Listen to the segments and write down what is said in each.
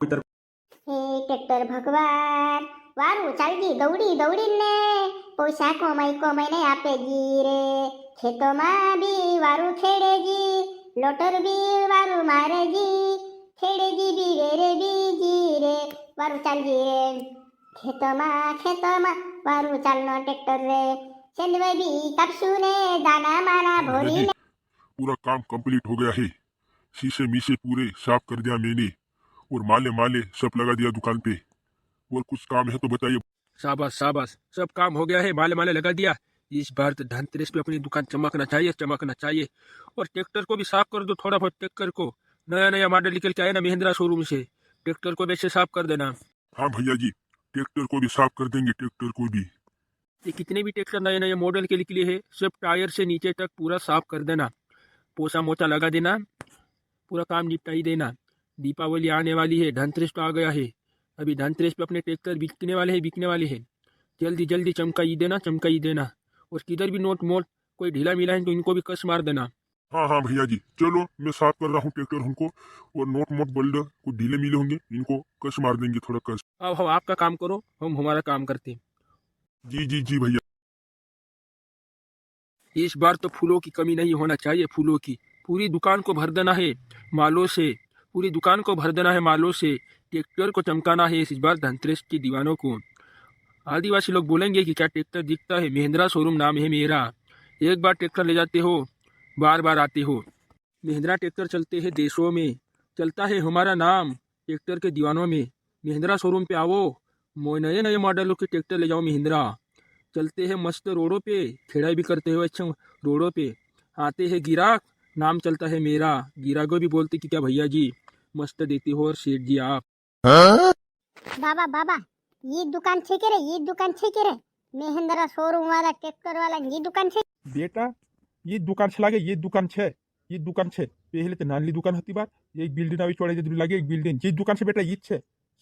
હે ટ્રેક્ટર ભગવાન વારું ચાલજી દौડી દौડીને પૈસા કમાઈને આપે જી રે ખેતોમાં બી વારું ખેડેજી લોટર બી વારું મારેજી ખેડેજી બી રે બીજી રે વારું ચાલજી રે ખેતોમાં વારું ચાલનો ટ્રેક્ટર રે ચંદવે બી કાપશું ને દાના માના ભરીને पूरा काम कंप्लीट हो गया है। शीशे मीशे पूरे साफ कर दिया मैंने और माले माले सब लगा दिया दुकान पे। और कुछ काम है तो बताइए। शाबाश शाबाश, सब काम हो गया है, माले माले लगा दिया। इस बार तो धनतेरस पे अपनी दुकान चमकना चाहिए। और ट्रैक्टर को भी साफ कर दो थोड़ा बहुत। ट्रैक्टर को नया मॉडल निकल के आया ना महिंद्रा शोरूम से, ट्रैक्टर को वैसे साफ कर देना। हाँ भैया जी, ट्रैक्टर को भी साफ कर देंगे। ट्रैक्टर को भी ये कितने भी ट्रैक्टर नए मॉडल के निकले हैं, सब टायर से नीचे तक पूरा साफ कर देना, पोछा मोचा लगा देना, पूरा काम निपटा ही देना। दीपावली आने वाली है, धनतेरस तो आ गया है। अभी धनतेरस पे अपने ट्रैक्टर बिकने वाले हैं। जल्दी चमका ही देना। और किधर भी नोट मोट कोई ढीला मिला है तो इनको भी कस मार देना। हाँ हाँ भैया जी, चलो मैं साफ कर रहा हूँ ट्रैक्टर उनको। और नोट मोट बोल्डर को ढीले मिले होंगे, इनको कस मार देंगे थोड़ा कस। अब आपका काम करो, हम हमारा काम करते हैं। जी जी जी भैया। इस बार तो फूलों की कमी नहीं होना चाहिए। फूलों की पूरी दुकान को भर देना है मालों से, ट्रैक्टर को चमकाना है इस बार धनतेरस के दीवानों को। आदिवासी लोग बोलेंगे कि क्या ट्रैक्टर दिखता है, महिंद्रा शोरूम नाम है मेरा। एक बार ट्रैक्टर ले जाते हो, बार बार आते हो। महिंद्रा ट्रैक्टर चलते हैं देशों में, चलता है हमारा नाम ट्रैक्टर के दीवानों में। महिंद्रा शोरूम पे आओ, नए मॉडलों के ट्रैक्टर ले जाओ महिंद्रा। चलते हैं मस्त रोडों पे, खेड़ा भी करते हो अच्छा रोडों पे। आते हैं गिराक, नाम चलता है मेरा। गिराको भी बोलते कि क्या भैया जी मस्त देते हो, और सेठ जी आप। बाबा ये दुकान छे के रे महिंद्रा शोरूम वाला ट्रैक्टर वाला ये दुकान छे। बेटा ये दुकान छे लागे, ये दुकान छे पहले तो नाली दुकान होती बार। ये एक बिल्डिंग आवी छोड़े जे लागे, एक बिल्डिंग ये दुकान छे बेटा, ये छे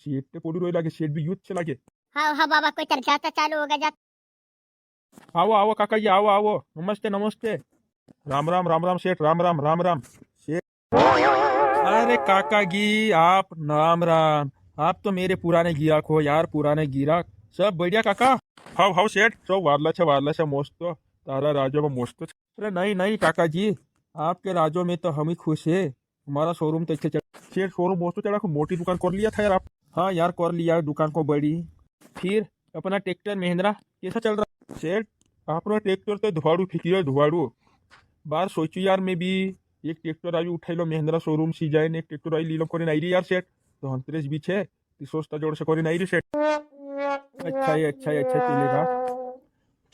सेट ते पोडी रोय लागे, सेट भी यूथ छे लागे। हाँ बाबा कोई तर जाता चालू होगा जा। आओ काका जी, आओ नमस्ते। राम राम सेठ, राम सेठ। अरे काका जी आप राम, आप तो मेरे पुराने गिराक हो यार, पुराने गिराक। सब बढ़िया काका? हाउ सेठ, सब वारला छे मस्त। तारा राजो में मस्त। अरे नहीं काका जी, आपके राजो में तो हम ही खुश है। हमारा शोरूम तो अच्छे सेठ, शोरूम मस्त चला, मोटी दुकान कर लिया था यार आप। हाँ यार कर लिया दुकान को बड़ी। फिर अपना ट्रैक्टर महिंद्रा कैसा चल रहा सेठ? अपना ट्रैक्टर तो धुआड़ू बार सोचू यार, मैं भी एक ट्रैक्टर आई उठाई लो महिंद्रा शोरूम सी जाए, एक ट्रैक्टर आई लीलो करे नहीं रे यार सेठ। तो धनतेरस भी छे, सोचता जोड़ से करे नहीं रे सेठ। अच्छा चलेगा।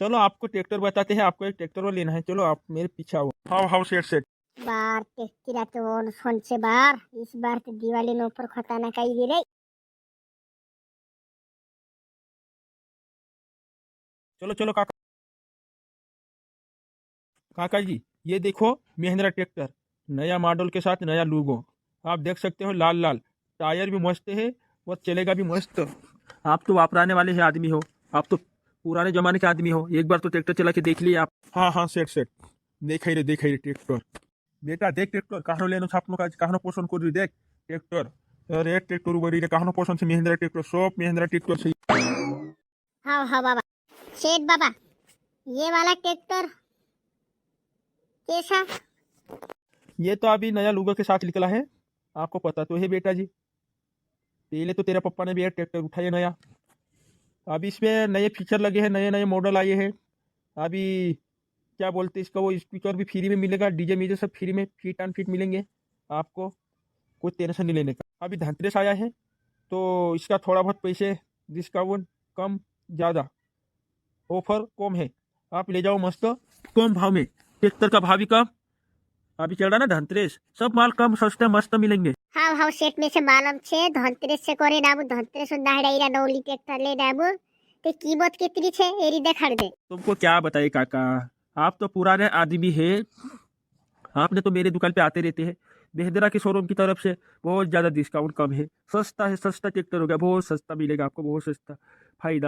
चलो आपको ट्रैक्टर बताते हैं, आपको एक ट्रैक्टर लेना है, चलो आप मेरे पीछे आओ। हाँ सेठ। बार टेक्किरा तो फोन से बार इस बार तो दिवाली नो ऊपर खताना कई रे। चलो काका जी, ये देखो महिंद्रा ट्रैक्टर, नया मॉडल के साथ नया लोगो। आप देख सकते हो, लाल टायर भी मस्त है और चलेगा भी मस्त। आप तो वापराने वाले आदमी हो, आप तो पुराने जमाने के आदमी हो, एक बार तो ट्रैक्टर चला के देख लिए आप। हाँ सेठ देख ही रे ट्रैक्टर। बेटा देख ट्रैक्टर कहाँ लेनो छापनो का, कहाँ पोषण कर देख ट्रैक्टर। अरे ट्रैक्टर बड़ी रे, कहाँ पोषण से महिंद्रा ट्रैक्टर, सब महिंद्रा ट्रैक्टर से। हाँ बाबा सेठ बाबा, ये वाला ट्रैक्टर कैसा? ये तो अभी नया लोगो के साथ निकला है, आपको पता तो है बेटा जी। पहले तो तेरा पापा ने भी ट्रैक्टर उठाया नया, अभी इसमें नए फीचर लगे हैं, नए मॉडल आए हैं। अभी क्या बोलते इसका, वो स्पीकर भी फ्री में मिलेगा, डीजे मीजे सब फ्री में, फिट एंड फिट मिलेंगे आपको, कोई टेंशन नहीं लेने का। अभी धनतेरस आया है तो इसका थोड़ा बहुत पैसे डिस्काउंट कम ज़्यादा ऑफर कम है, आप ले जाओ मस्त कम भाव में। ट्रैक्टर का भाव भी कम, अभी चल रहा ना धनतेरस, सब माल कम सस्ते मस्त मिलेंगे। हाँ सेठ में से मालूम छे धनतेरस से करे डाबू, धनतेरस दाहड़ाईरा नौली ट्रैक्टर ले डाबू ते कीमत कितनी छे एरी देखाड़ दे। तुमको क्या बताए काका, आप तो पुराने आदमी है, आपने तो मेरे दुकान पे आते रहते हैं। महिंद्रा के शोरूम की तरफ से बहुत ज़्यादा डिस्काउंट कम है, सस्ता है, सस्ता ट्रैक्टर होगा, बहुत सस्ता मिलेगा आपको, बहुत सस्ता।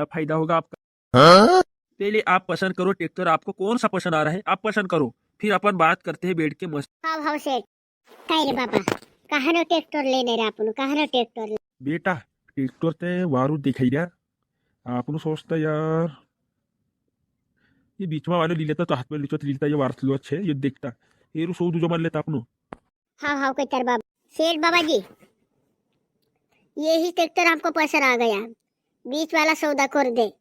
फायदा होगा आपका। पहले आप पसंद करो ट्रैक्टर, आपको कौन सा पसंद आ रहा है आप पसंद करो, फिर अपन बात करते हैं बैठ के मस्त। हाँ सेठ काय रे बाबा, कहाँ ट्रैक्टर लेने रे अपन, कहाँ ट्रैक्टर बेटा ट्रॅक्टर ते वारू दिखाई द्या आपण सोचता यार ये बीच में वाले ली लेता तो हाथ में लिचो लीता ये वार्थ लो अच्छे ये देखता ये सौ जो मान लेता अपनो हाँ हाँ कहतर बाबा, सेठ बाबा जी, यही ट्रैक्टर आपको पसंद आ गया, बीच वाला सौदा कर दे।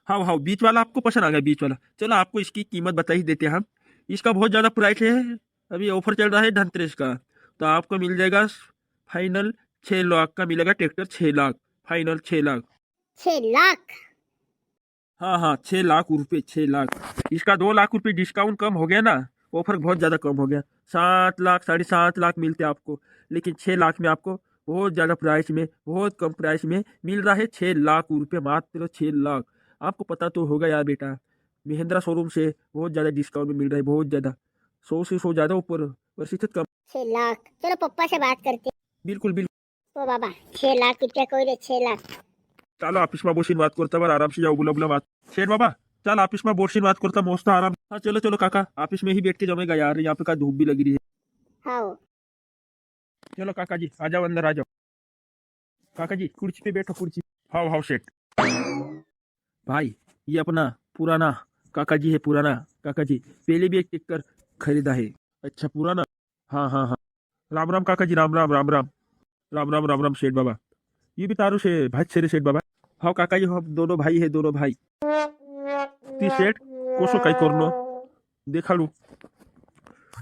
हाँ हाँ बीच वाला आपको पसंद आ गया बीच वाला। चलो आपको इसकी कीमत बता ही देते हैं हम। इसका बहुत ज़्यादा प्राइस है, अभी ऑफर चल रहा है धनतेरस का, तो आपको मिल जाएगा फाइनल 6 लाख का मिलेगा ट्रैक्टर। 6 लाख फाइनल 6 लाख। 6 लाख? हाँ हाँ 6 लाख रुपए 6 लाख। इसका 2 लाख रुपए डिस्काउंट कम हो गया ना, ऑफर बहुत ज़्यादा कम हो गया। 7 लाख 7.5 लाख मिलते आपको, लेकिन 6 लाख में आपको बहुत ज़्यादा प्राइस में, बहुत कम प्राइस में मिल रहा है। 6 लाख रुपए, मात्र 6 लाख। आपको पता तो होगा यार बेटा, महिंद्रा शोरूम से बहुत ज़्यादा डिस्काउंट में मिल रहा है, बहुत ज़्यादा, 100 से ज़्यादा ऊपर प्रतिशत कम। 6 लाख? चलो पप्पा से बात करते। बिल्कुल बिल्कुल। ओ बाबा, 6 लाख कोई रे 6 लाख? ચાલો ઓફિસમાં બોસીને વાત કરતા વાર આરામથી જાઓ, બોલા બોલા વાત। શેઠ બાબा ચાલ ऑफिस में बोर्ड बात करता मस्त आराम। हाँ चलो चलो काका, ऑफिस में ही बैठ के जमेगा यार, यहाँ पे का धूप भी लगी रही है। हाँ चलो काका जी आ जाओ, अंदर आ जाओ। काका जी कुर्सी पे बैठो, कुर्सी। हाँ हाँ सेठ भाई, ये अपना पुराना काका जी है, पुराना काका जी, पहले भी एक ट्रैक्टर खरीदा है। अच्छा पुराना? हाँ हाँ हाँ। राम राम काका जी, राम राम राम राम राम राम राम राम सेठ बाबा। ये भी तारू से भाई से सेठ बाबा। हाँ काका जी, हम दोनों भाई है, दोनों भाई। ती सेठ कोसो काई करनो देखा लू,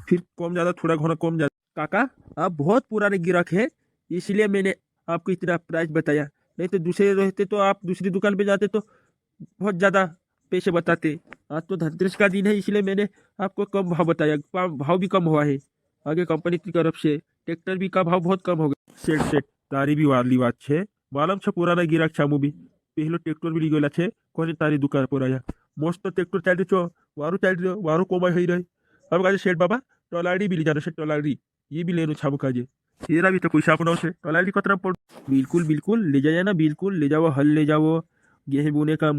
फिर कम ज्यादा थोड़ा घना कम ज्यादा। काका आप बहुत पुराने गिराक है, इसलिए मैंने आपको इतना प्राइस बताया, नहीं तो दूसरे रहते तो आप दूसरी दुकान पे जाते तो बहुत ज्यादा पैसे बताते। आज तो धनतेरस का दिन है, इसलिए मैंने आपको कम भाव बताया, भाव भी कम हुआ है। आगे कंपनी की तरफ से ट्रैक्टर भी का भाव बहुत कम हो गया। सेठ सेठ तारी भी वारली बात छे, मालूम छे पुराना गिराक छे, भी पहलो ट्रैक्टर भी लीगेला छे कोने तारी दुकान पर आया। मस्त ट्रैक्टर चाली छो, वारू चाली वारू कोमाई हई रही। अब काजे सेठ बाबा टोलाडी भी ली जानो से, टोलाडी ये भी लेनो छाबू काजे, तेरा भी तो पैसा अपना से टोलाडी कतरा पड़। बिल्कुल बिल्कुल ले जाए ना, बिल्कुल ले जाओ, हल ले जाओ, गेहूं बोने का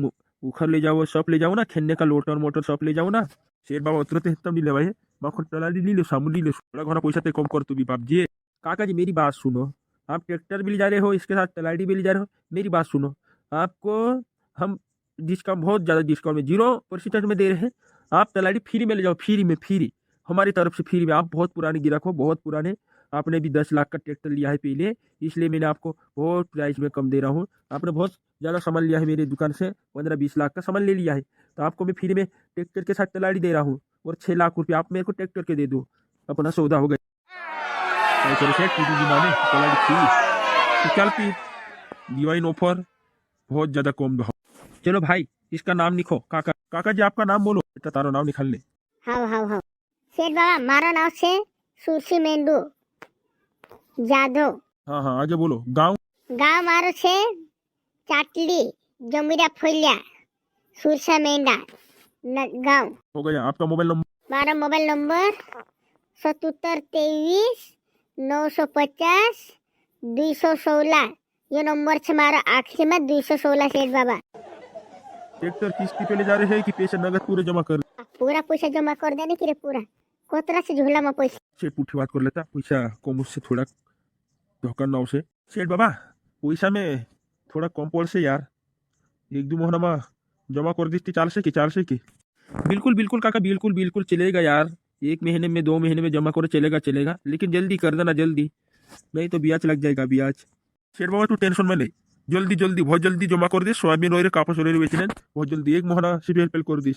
उखर ले जाओ, सब ले जाओ ना, खेलने का लोटर मोटर सब ले जाओ ना। सेठ बाबा उतरते तब नहीं ले भाई, बाखुन टोलाडी ली लो, सामू ली लो, थोड़ा घना पैसा ते कम कर तू भी बाप जी। काका जी मेरी बात सुनो, आप ट्रैक्टर भी ले जा रहे हो, इसके साथ टोलाडी भी ले जा रहे हो, मेरी बात सुनो। आपको हम डिस्काउंट, बहुत ज़्यादा डिस्काउंट में 0% में दे रहे हैं। आप तलाड़ी फ्री में ले जाओ, फ्री में, फ्री हमारी तरफ से फ्री में। आप बहुत पुराने गिराक हो, बहुत पुराने, आपने भी 10 लाख का ट्रैक्टर लिया है पहले, इसलिए मैंने आपको बहुत प्राइस में कम दे रहा हूँ। आपने बहुत ज़्यादा सामान लिया है मेरी दुकान से, 15-20 लाख का सामान ले लिया है, तो आपको मैं फ्री में ट्रैक्टर के साथ तलाड़ी दे रहा हूँ, और 6 लाख रुपये आप मेरे को ट्रैक्टर के दे दो, अपना सौदा हो गया। चलती डिवाइन ऑफर, बहुत ज़्यादा कम भाव। चलो भाई इसका नाम लिखो। काका काका जी आपका नाम बोलो, बेटा तारो नाम निकाल ले। हाँ हाँ हाँ सेठ बाबा, मारा नाम से सुरसी मेंढू जाधव। हाँ हाँ आगे बोलो। गांव? गांव मारो छे चाटली जमीरा फैलिया सुरसा मेंढा गांव। हो गया। आपका मोबाइल नंबर? मारा मोबाइल नंबर 7723-950-216, ये नंबर से मारा आखिरी में 216 सेठ बाबा। ट्रैक्टर किस्ती पे ले जा रहे हैं कि पैसे नगद पूरे जमा कर? पूरा पैसा जमा कर देने की रे, पूरा कोतरा से झोला में पैसा। सेठ पुठी बात कर लेता, पैसा कम मुझसे थोड़ा धोखा ना उसे। सेठ बाबा पैसा में थोड़ा कम पड़ से यार, 1-2 महीना में जमा कर दी चाल से की? बिल्कुल बिल्कुल काका, बिल्कुल बिल्कुल चलेगा यार, 1 महीने में 2 महीने में जमा करो, चलेगा चलेगा, लेकिन जल्दी कर देना, जल्दी, नहीं तो ब्याज लग जाएगा, ब्याज। सेठ बाबा तू टेंशन में नहीं, जल्दी जल्दी बहुत जल्दी जमा कर दे, सोयाबीन वगैरह कापस वगैरह बेचने बहुत जल्दी, 1 महीना से पहले कर दी।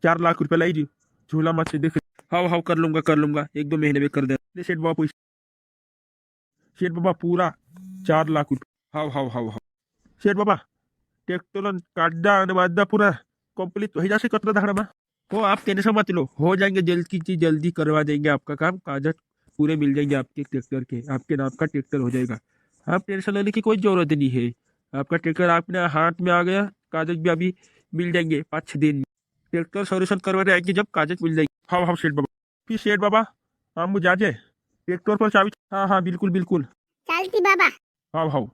4 लाख रुपये लाई जी झूला मत से देख। हाँ हाँ कर लूंगा 1-2 महीने में कर दे सेठ बाबा पैसा। सेठ बाबा पूरा 4 लाख रुपये। हाँ हाँ हाँ हाँ सेठ बाबा ट्रैक्टर काटा वादा पूरा कंप्लीट हो जाए कतरा धाड़ा में हो, आप टेंशन मत लो, हो जाएंगे जल्दी की जल्दी करवा देंगे आपका काम, कागज पूरे मिल जाएंगे आपके ट्रैक्टर के, आपके नाम का ट्रैक्टर हो जाएगा। आप टेंशन लेने की कोई जरूरत नहीं है, आपका ट्रैक्टर आपने हाथ में आ गया, कागज भी अभी मिल जाएंगे 5-6 दिन में। ट्रैक्टर सर्विसन करवाने आएंगे जब कागज मिल जाएगी। हाँ हाँ सेठ बाबा। फिर सेठ बाबा हम मुझे जाए ट्रैक्टर पर चाबी? हाँ हाँ बिल्कुल बिल्कुल चालती बाबा। हाँ हाँ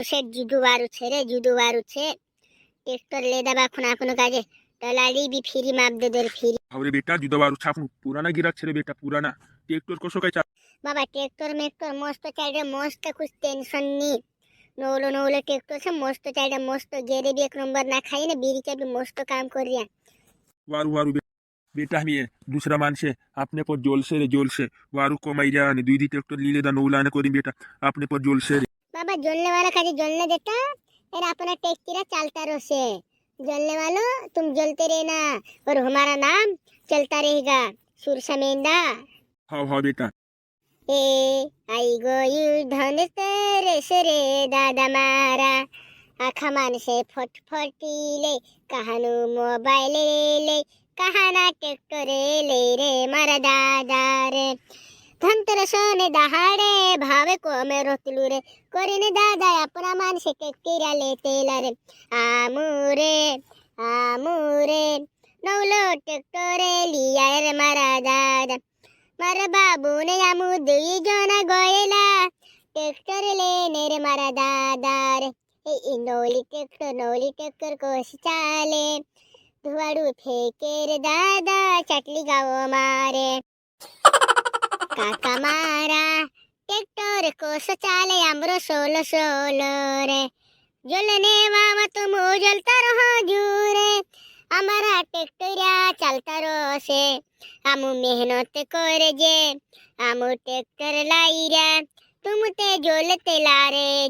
सेठ जुदुवारू छे रे, जुदुवारू छे, ट्रैक्टर ले दबा खुना खुनो काजे टलाली भी फ्री माप दे दे फ्री। अरे बेटा जुदवारू छाप पुराना गिराक छे रे बेटा, पुराना ट्रैक्टर को सो काय बाबा ट्रॅक्टर मेक्टर मस्त चालले मस्त कुछ टेन्शन नहीं नवलो नवलो ट्रॅक्टर से मस्त चालले मस्त गेरे भी एक नंबर ना खाई ने बीरी भी मस्त काम कर रिया वारू वारू बेटा मी दुसरा माणसे आपने पर जोलसे रे जोलसे वारू को मैरिया ने दुई ट्रैक्टर लीले दा नौला ने कोरी बेटा आपने पर जोलसे रे बाबा जोलने वाला खाली जोलने देता फिर अपना टेक्कीरा चलता रहो से जलने वालों तुम जलते रहना और हमारा नाम चलता रहेगा सुरसा मेंदा हाँ बेटा ए आई गो यू धन तेरे सरे दादा मारा आखा मानसे फटफटीले कहानु मोबाईल ले कहाना ट्रॅक्टर ले रे मारा दादा रे धनतेरसने दहाडे भावे को आम्ही रोतलू रे कोरीने दादा अपना मानसे टेक्कीरा लेतेला रे आमुरे नवलो ट्रॅक्टर लिया रे मारा दादा मारा बाबू ने आमू दुई जना गोयला ट्रॅक्टर लेने रे मारा दादा रे ए नवली ट्रॅक्टर कोशी चाले धुवाडू फेके रे दादा चटली गाव मारे काका मारा ट्रॅक्टर कोस चाले आमरो सोलो सोलो रे जलने वामा तुम जलता रहो जूरे हमारा ट्रॅक्टरा चलता रहो से आमु मेहनत करे जे आमु ट्रॅक्टर लाई रे तुम ते जोलते लारे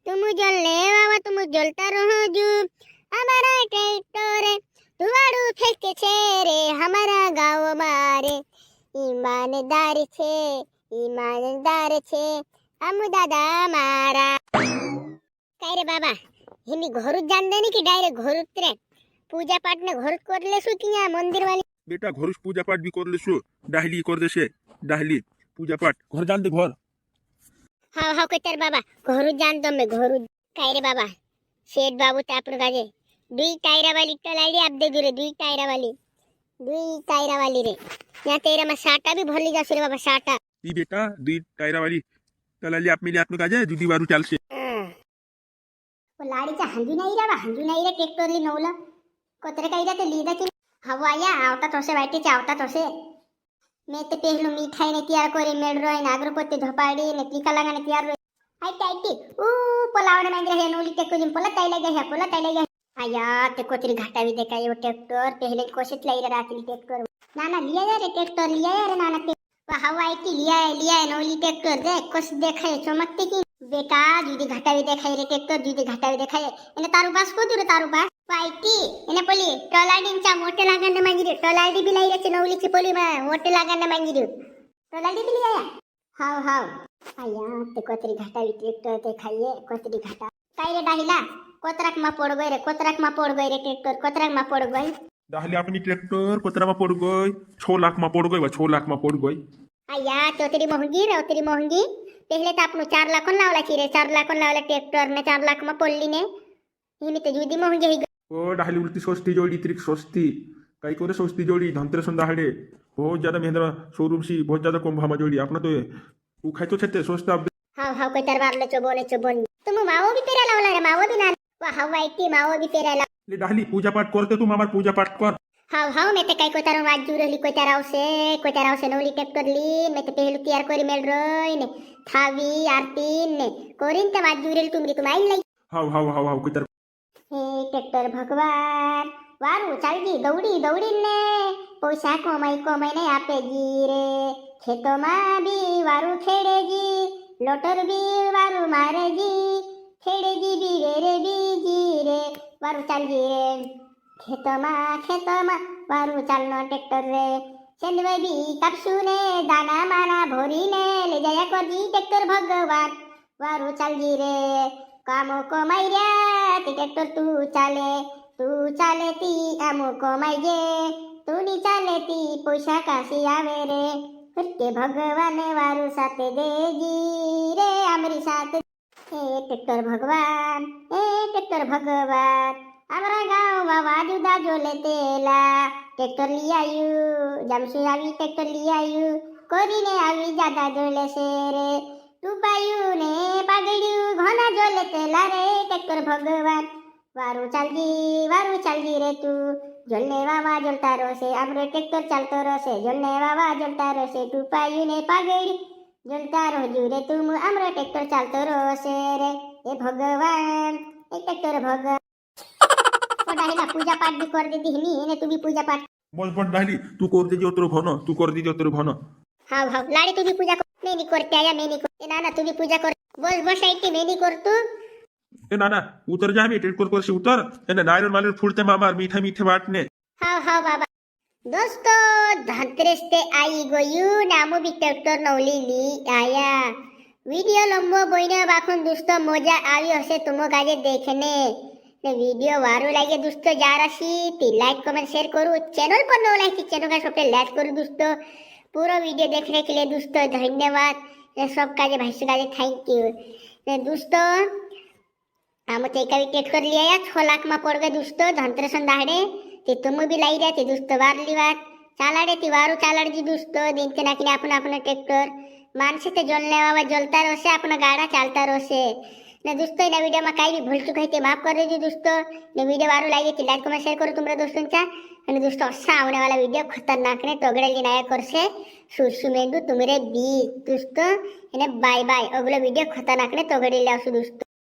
तुम जलने वामा तुम जलता रहो जू हमारा ट्रॅक्टर धुआड़ू फेंके छे रे हमारा गाँव मारे ईमानदार छे आमु दादा मारा काय रे बाबा हिमी घरुत जान दे की डायरेक्ट घरुत रे पूजा पाठ ने घरुत करले सु की यहाँ मंदिर वाली बेटा घरुस पूजा पाठ भी कर लेसो डाहली कर देसे डाहली पूजा पाठ घर जान दे घर हाँ कतर बाबा घरुत जान दो मैं घरुत काय रे बाबा शेठ बाबू ते आपण गाजे दुई टायरा वाली टलाडी आप दे दुरे दुई टायरा वाली रे यहाँ तेरा में साटा भी भरली जासु रे बाबा साटा ई बेटा दुई टायरा वाली तलाली आप मिले आपने काजे जुदी वारू चालसे लाडीचा हंजू नाही रे ट्रॅक्टरली नवलं कोतरे काही ते लीदा की हवाया आवता तोसे वाईटीचे आवता तोसे मैं ते पहलू मिठाई ने तैयार करे मेल रोय नागरपति धोपाडी ने टीका लगा ने तैयार रोय आईटी ऊ पोलावडे मांजरे हे नवली ट्रॅक्टरली पोला ताईला गया आया ते कोतरी घाटावी दे काय ट्रॅक्टर पहले कोशित लाई रे रातली ट्रॅक्टर नाना लिया या रे ट्रॅक्टर लिया या रे नाना ते हवाई की लिया है नवली ट्रॅक्टर दे कोस देखाय चमकते की बेटा जुदी घाटावी देखाय रे ट्रॅक्टर जुदी घाटावी देखाय એને તારું પાસ કોતું રે તારું પાસ પાઈટી એને પોલી ટોલાડીંચા મોટે લાગાને માંગી રે ટોલાડી બી લઈ રે છે નવલીची પોલી માં મોટે લાગાને માંગી રે ટોલાડી બી લઈ આયા હાવ આયા તે કોતરી ઘાટાવી ટ્રॅક્ટર દેખાય કોતરી ઘાટા કાઈ રે ડાહીલા કોતરાક માં પોડ ગઈ રે ટ્રॅક્ટર કોતરાક માં પોડ ગઈ डाहली अपनी ट्रॅक्टर कोतरा में पड़ गई 6 लाख में पड़ गई 6 लाख में पड़ गई आया तोतरी महंगी पहले तो आपण 4 लाख लावला की रे 4 लाख लावला ट्रॅक्टर ने 4 लाख में पडली ने हिमी ते जुदी महंगी ही ओ डाहली उल्टी सस्ती जोड़ी त्रिक सस्ती कई करे सस्ती जोड़ी धनतेरस दाहड़े बहुत ज्यादा महिंद्रा शोरूम सी बहुत ज्यादा कम भामा जोड़ी अपना तो वो खाई तो छते सस्ता हाव कोई तरवारले चोबोन तुम मावो भी पेरा लावला रे मावो भी ना हाव वाईटी मावो भी पेरा ले डाहली पूजा पाठ करते तुम हमार पूजा पाठ कर हाव मैं ते काय कोई तारो वाजू रहली कोई ताराव से नवली ट्रॅक्टर ली मैं ते पहलू तैयार करी मेल रोय ने थावी आरती ने कोरीन ते वाजू रहली तुम आई लई हाव कोई तर हे ट्रॅक्टर भगवान वारू चालगी दौड़ी ने पैसा कमाई ने आपे जी रे खेतो मा बी वारू खेड़े जी लोटर बी वारू मारे जी खेड़े जी बी रे बीजी रे वारू चालगी रे खेतोमा वारू चालनो ट्रॅक्टर रे चंदवे बी कापसूने दाना माना भोरीने ले जाया करजी ट्रॅक्टर भगवान वारू चालगी रे कामो कमाई रे ते ट्रॅक्टर तू चाले ती आमो कमाई जे तू नी चाले ती पैसा काशी आवे रे ते भगवान वारू साथे देजी रे आमरी साथ ट्रॅक्टर भगवान हमारा गाँव बाबा जुदा जो लेते ला ट्रॅक्टर ली आयु जमसू आवी ट्रॅक्टर ली आयु कोरी ने आवी ज्यादा जो ले से रे तू पायु ने पागड़ू घना जो लेते ला रे ट्रॅक्टर भगवान वारू चालगी रे तू ઝોલને વાવા ઝોલતા રોશે આપણો ટ્રેક્ટર ચાલતો રહેશે ઝોલને વાવા ઝોલતા રહેશે ટુપાયુને પાઘડી ઝોલતા રોજુ રે તું આમરો ટ્રેક્ટર ચાલતો રહેશે રે એ ભગવાન એ ટ્રેક્ટર ભગવાન ડાહીલા પૂજા પાઠ બી કરી દીધી ની એને તું બી પૂજા પાઠ বল বল ডাইলি তুই করে দিদি তোর ঘন তুই করে দিদি তোর ঘন हाव हाव लाडी तू भी पूजा कर मैं नहीं करते आया मैं नहीं कर ना ना तू भी पूजा कर बोल बस साइड मैं नहीं कर तू এ না না উতর যা আমি টেট করছি উতর এনে নাইরন মালের ফুলতে মামার মিঠা মিঠে বাটনে हाव हाव बाबा दोस्तों धनतेरस ते आई गयू नामो भी ट्रैक्टर नवली ली आया वीडियो लंबो बोईने बाखुन दोस्तों मजा आई हसे तुमो काजे देखने ने वीडियो वारो लागे दोस्तों जा रही थी लाइक कमेंट शेयर करू चैनल पर नो लाइक चैनल का सबसे लाइक करू दोस्तों पूरा वीडियो देखने के लिए दोस्तों धन्यवाद ने सब काजे भाई से काजे थैंक यू ने दोस्तों आम तो एका विकेट कर लिया या 6 लाख में पड़ गए दोस्तों धनतेरस दाड़े ते तुम भी लाई रहे थे दोस्तों वारली बात चालाडे ती वारू चालाडजी दोस्तों दिन के नाखीने आपण आपण ट्रॅक्टर माणसे ते जलने वावा जलता रहसे आपण गाडा चालता रहसे ने दोस्तों ना वीडियो में काई भी भूल चूक है ते माफ कर दीजिए दोस्तों ने वीडियो वारू लागे ती लाइक कमेंट शेयर करो तुम्हारे दोस्तों का અને दोस्तों असा आने वाला वीडियो खतरनाक ने तोगड़ेली नाया करसे सुसुमेंदु तुम्हारे बी दोस्तों बाय बाय अगला वीडियो खतरनाक ने तोगड़ेली आवशे दोस्तों।